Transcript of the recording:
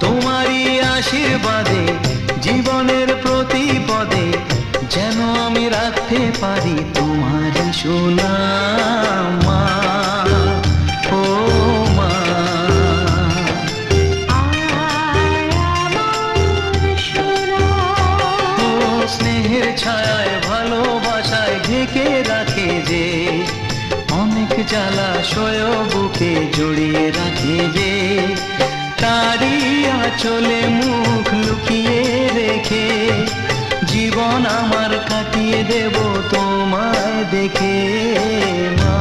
তোমারই আশীর্বাদে জীবনের প্রতি পদে যেন আমি রাখতে পারি তোমারই সুনাম মা, ও মা। ও স্নেহের ছায়ায় ভালোবাসায় ঢেকে রাখে যে, অনেক জ্বালাশয় বুকে জড়িয়ে রাখে যে, তারই আঁচলে মুখ লুকিয়ে রেখে জীবন আমার কাটিয়ে দেব তোমায় দেখে মা।